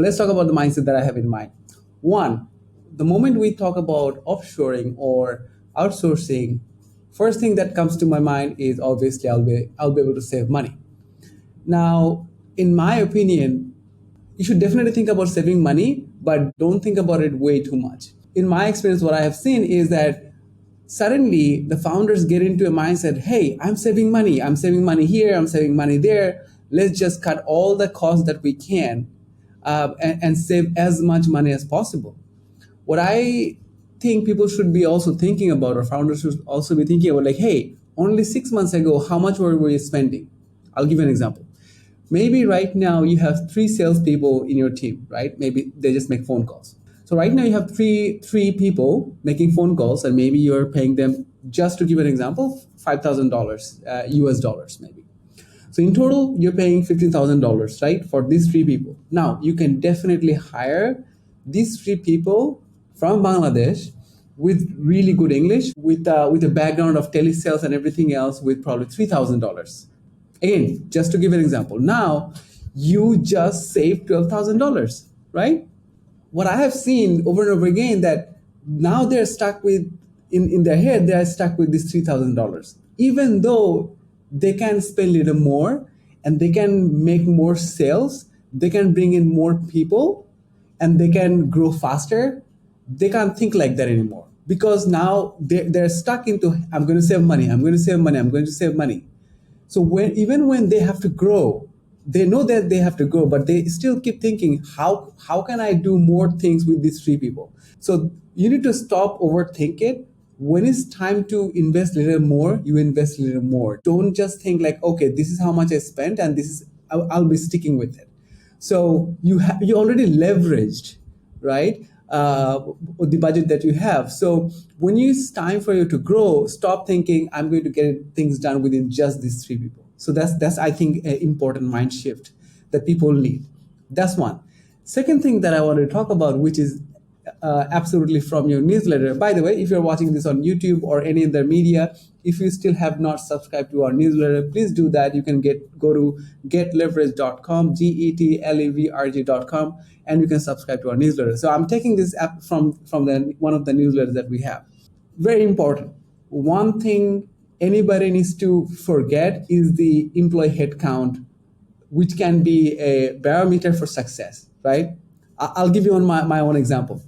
Let's talk about the mindset that I have in mind. One, the moment we talk about offshoring or outsourcing, first thing that comes to my mind is obviously I'll be able to save money. Now, in my opinion, you should definitely think about saving money, but don't think about it way too much. In my experience, what I have seen is that suddenly the founders get into a mindset, hey, I'm saving money here, I'm saving money there. Let's just cut all the costs that we can and save as much money as possible. What I think people should be also thinking about, or founders should also be thinking about, like, hey, only 6 months ago, how much were we spending? I'll give you an example. Maybe right now you have three salespeople in your team, right? Maybe they just make phone calls. So right now you have three people making phone calls, and maybe you're paying them, just to give an example, $5,000 US dollars, maybe. So in total, you're paying $15,000, right, for these three people. Now you can definitely hire these three people from Bangladesh with really good English, with a background of telesales and everything else, with probably $3,000. Again, just to give an example. Now you just saved $12,000, right? What I have seen over and over again, that now they're stuck with, in their head, they're stuck with this $3,000. Even though they can spend a little more and they can make more sales, they can bring in more people, and they can grow faster, they can't think like that anymore, because now they're stuck into, I'm going to save money, I'm going to save money, I'm going to save money. So even when they have to grow, they know that they have to grow, but they still keep thinking, how can I do more things with these three people? So you need to stop overthink it. When it's time to invest a little more, you invest a little more. Don't just think like, okay, this is how much I spent, and this is, I'll be sticking with it. So you already leveraged, right? The budget that you have. So when it's time for you to grow, stop thinking, I'm going to get things done within just these three people. So that's I think an important mind shift that people need. That's one. Second thing that I want to talk about, which is absolutely from your newsletter. By the way, if you're watching this on YouTube or any other media, if you still have not subscribed to our newsletter, please do that. You can go to getleverage.com, getlevrg.com, and you can subscribe to our newsletter. So I'm taking this app from one of the newsletters that we have. Very important. One thing anybody needs to forget is the employee headcount, which can be a barometer for success, right? I'll give you my own example.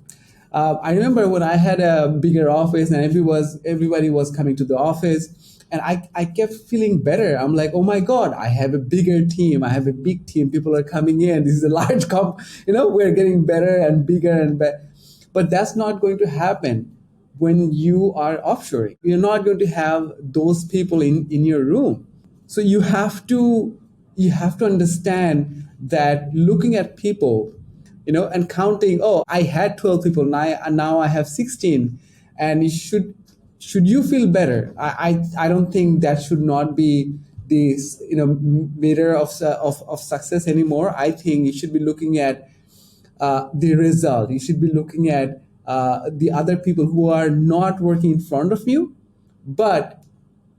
I remember when I had a bigger office and everybody was coming to the office, and I kept feeling better. I'm like, oh my God, I have a bigger team. I have a big team. People are coming in. This is a large we're getting better and bigger and better. But that's not going to happen when you are offshoring. You're not going to have those people in your room. So you have to understand that looking at people, and counting, oh, I had 12 people, now I have 16, and should you feel better? I don't think that should not be this meter of success anymore. I think you should be looking at the result. You should be looking at the other people who are not working in front of you, but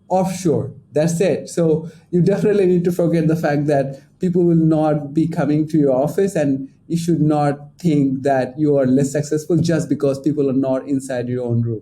offshore. That's it. So you definitely need to forget the fact that people will not be coming to your office, and you should not think that you are less successful just because people are not inside your own room.